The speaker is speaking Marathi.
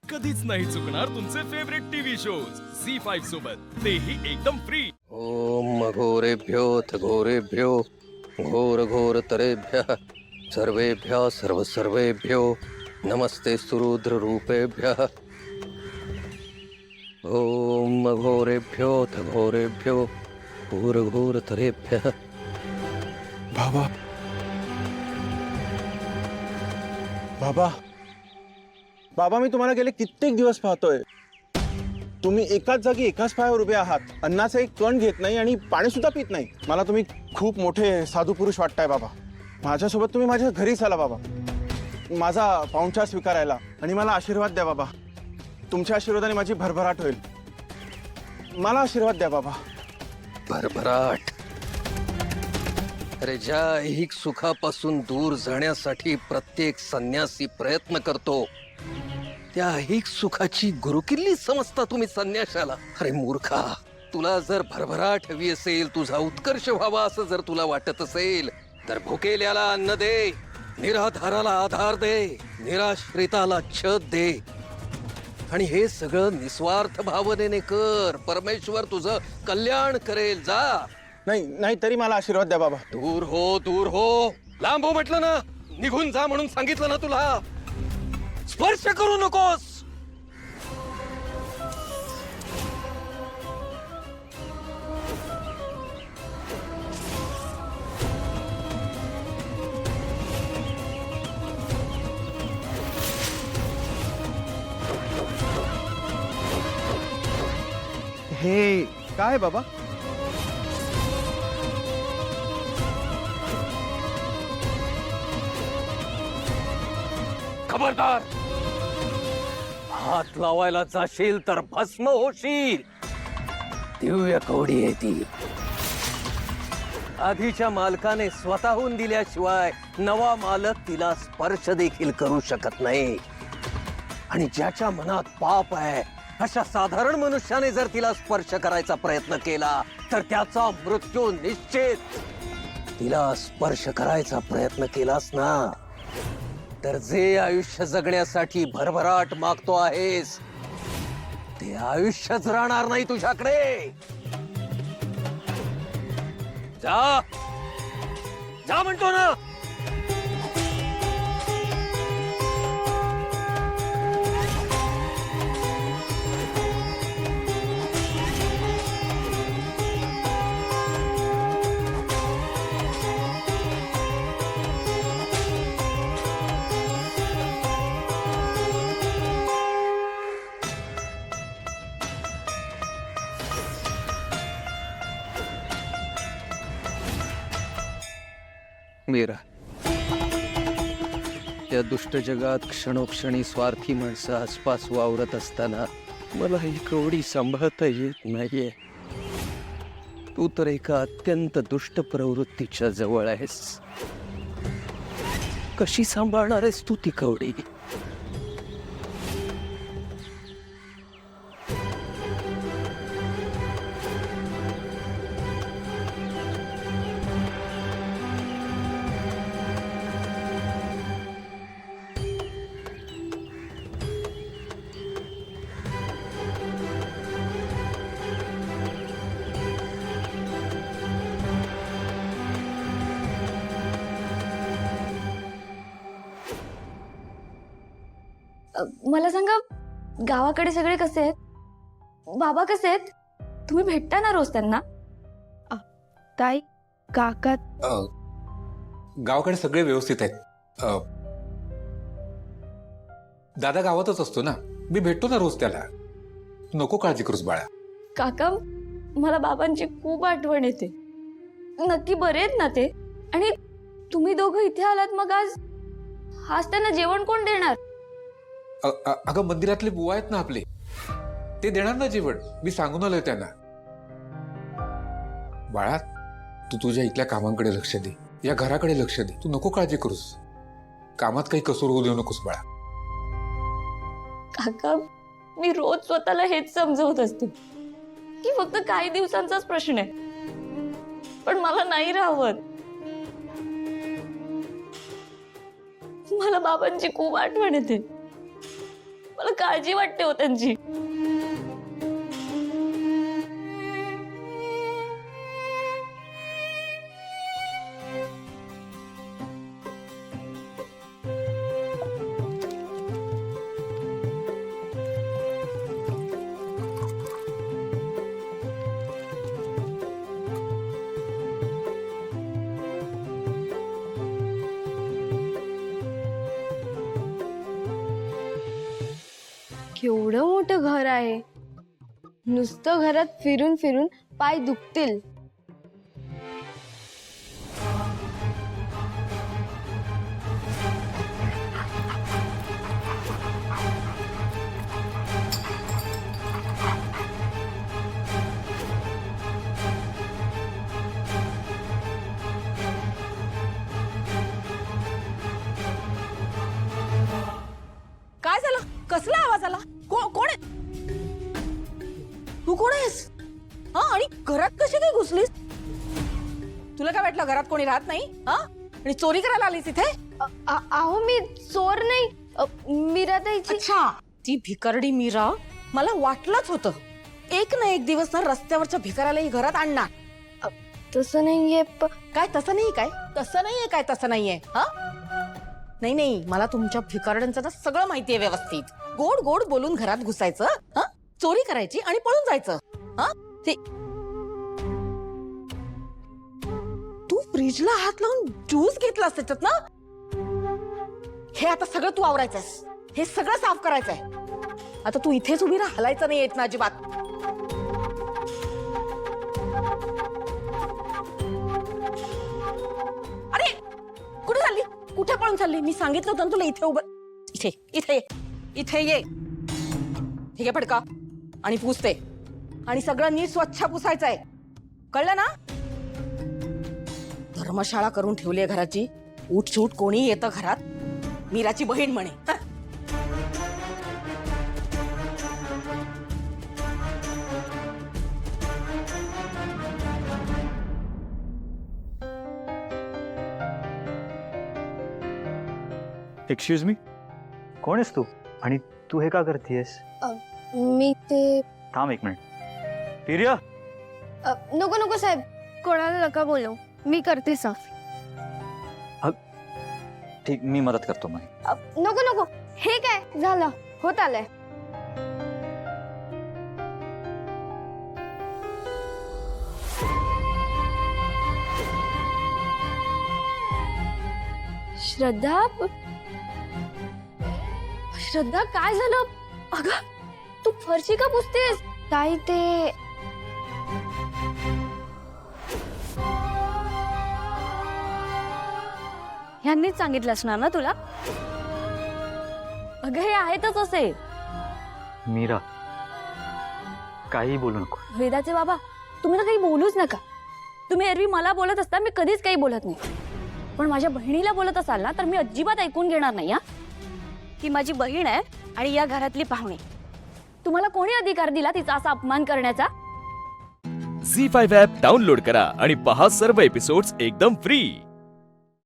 कधीच नाही चुकणार तुमचे फेवरेट टीव्ही शोज झी5 सोबत, तेही एकदम फ्री। ओम घोरेभ्योऽथ घोरेभ्यो घोर घोर तरेभ्यः सर्वेभ्यः सर्व सर्वेभ्यो नमस्ते सुरुद्र रूपेभ्यः। ओम घोरेभ्योऽथ घोरेभ्यो घोर घोर तरेभ्यः। बाबा बाबा बाबा, मी तुम्हाला गेले कित्येक दिवस पाहतोय। तुम्ही एकाच जागी एकाच पायावर उभे आहात, अन्नाचा एक कण घेत नाही आणि पाणी सुद्धा पित नाही। मला तुम्ही खूप मोठे साधू पुरुष वाटताय बाबा। माझ्यासोबत तुम्ही माझ्या घरी चला बाबा, माझा पाहुणचार स्वीकारायला, आणि मला आशीर्वाद द्या बाबा। तुमच्या आशीर्वादाने माझी भरभराट होईल। मला आशीर्वाद द्या बाबा। भरभराट? अरे, ज्या ऐहिक सुखापासून दूर जाण्यासाठी प्रत्येक संन्यासी प्रयत्न करतो, त्या ऐहिक सुखाची गुरुकिल्ली समजता तुम्ही संन्याशाला? अरे मूर्खा, तुला जर भरभराट हवी असेल, तुझा उत्कर्ष व्हावा असं जर तुला वाटत असेल, तर भुकेल्याला अन्न दे, निराधाराला आधार दे, निराश्रिताला छत दे, आणि हे सगळं निस्वार्थ भावनेने कर। परमेश्वर तुझं कल्याण करेल। जा। नाही नाही, तरी मला आशीर्वाद द्या बाबा। दूर हो, दूर हो, लांब हो म्हटलं ना, निघून जा म्हणून सांगितलं ना तुला। स्पर्श करू नकोस। हे काय बाबा? खबरदार, हात लावायला जाशील तर भस्म होशील। दिव्य कवडी आहे ती। आधीच्या मालकाने स्वतःहून दिल्याशिवाय नवा मालक तिला स्पर्श देखील करू शकत नाही, आणि ज्याच्या मनात पाप आहे अशा साधारण मनुष्याने जर तिला स्पर्श करायचा प्रयत्न केला तर त्याचा मृत्यू निश्चित। तिला स्पर्श करायचा प्रयत्न केलास ना, तर जे आयुष्य जगण्यासाठी भरभराट मागतो आहेस, ते आयुष्यच राहणार नाही तुझ्याकडे। जा, जा म्हणतो ना। मीरा, या दुष्ट जगात क्षणोक्षणी स्वार्थी माणसं आसपास वावरत असताना मला ही कवडी सांभाळता येत नाहीये। तू तर एका अत्यंत दुष्ट प्रवृत्तीच्या जवळ आहेस। कशी सांभाळणार आहेस तू ती कवडी? मला सांगा, गावाकडे सगळे कसे आहेत? बाबा कसे आहेत? तुम्ही भेटता ना रोज त्यांना? ताई, काका गावाकडे सगळे व्यवस्थित आहेत। दादा गावातच असतो ना, मी भेटतो ना रोज त्याला। नको काळजी करूस बाळा। काका, मला बाबांची खूप आठवण येते। नक्की बरे आहेत ना ते? आणि तुम्ही दोघं इथे आलात, मग आज त्यांना जेवण कोण देणार? अगं, मंदिरातले बुवा आहेत ना आपले, ते देणार ना जेवण। मी सांगून आलोय त्यांना। बाळा, तू तुझ्या इथल्या कामांकडे लक्ष दे, या घराकडे लक्ष दे। तू नको काळजी करूस, कामात काही कसूर होऊ देऊ नकोस बाळा। काका, मी रोज स्वतःला हेच समजवत असते की फक्त काही दिवसांचाच प्रश्न आहे, पण मला नाही राहत। मला बाबांची खूप आठवण येते। मला काळजी वाटते हो त्यांची. केवढं मोठं घर आहे. नुसतं घरात फिरून फिरून पाय दुखतील. काय झालं? कसला आवाज आला? कोण आहे? तू कोण आहेस? हा, आणि घरात कशी काय घुसलीस? तुला काय वाटलं घरात कोणी राहत नाही? हा, आणि चोरी करायला आलीस इथे? अहो मी चोर नाही. मीराताईची. अच्छा, ती भिकारडी मीरा. मला वाटलंच होतं एक ना एक दिवस ना रस्त्यावरच्या भिकाऱ्यालाही घरात आणणार. तसं नाहीये. काय तसं नाही? काय तसं नाहीये? काय तसं नाहीये? हा, नाही नाही, मला तुमच्या भिकारड्यांचं ना सगळं माहितीये व्यवस्थित. गोड गोड बोलून घरात घुसायचं, हा, चोरी करायची आणि पळून जायचं. हा, ते तू फ्रीजला हात लावून ज्यूस घेतलास त्याच्यात ना. हे आता सगळं तू आवरायचंस. हे सगळं साफ करायचंय. आता तू इथेच उभी राहा, हलायचं नाही येत ना अजिबात. अरे कुठे चालली? कुठे पळून चालली? मी सांगितलं होतं ना तुला इथे उभं. इथे इथे ये, इथे ये. ठीक आहे, फडका आणि पुसते आणि सगळं नीट स्वच्छ पुसायचंय. कळलं ना? धर्मशाळा करून ठेवली आहे घराची. उठ सूट कोणी येतं घरात, मीराची बहीण म्हणे. हं? एक्सक्यूज मी, कोण आहेस तू आणि तू हे का करतेस? मी ते. थांब एक मिनिट. प्रिया, नको नको साहेब, कोणाला नका बोलू. मी करते साफ. ठीक, मी मदत करतो मग. नको नको, हे काय झालं? होत आलंय. श्रद्धा, श्रद्धा काय झालं? अगं तू फरशी का पुसतेस? ताई ते. ह्यांनीच सांगितलं असणार ना तुला? अगं हे आहेतच असे. मीरा, काही बोलू नको. वेदाचे बाबा, तुम्ही ना काही बोलूच नका. तुम्ही एरवी मला बोलत असता, मी कधीच काही बोलत नाही. पण माझ्या बहिणीला बोलत असाल ना तर मी अजिबात ऐकून घेणार नाही. हा, ती माझी बहीण आहे आणि या घरातली पाहुणे. तुम्हाला कोणी अधिकार दिला तिचा असा अपमान करण्याचा? झी5 ॲप डाउनलोड करा आणि पहा सर्व एपिसोड्स एकदम फ्री.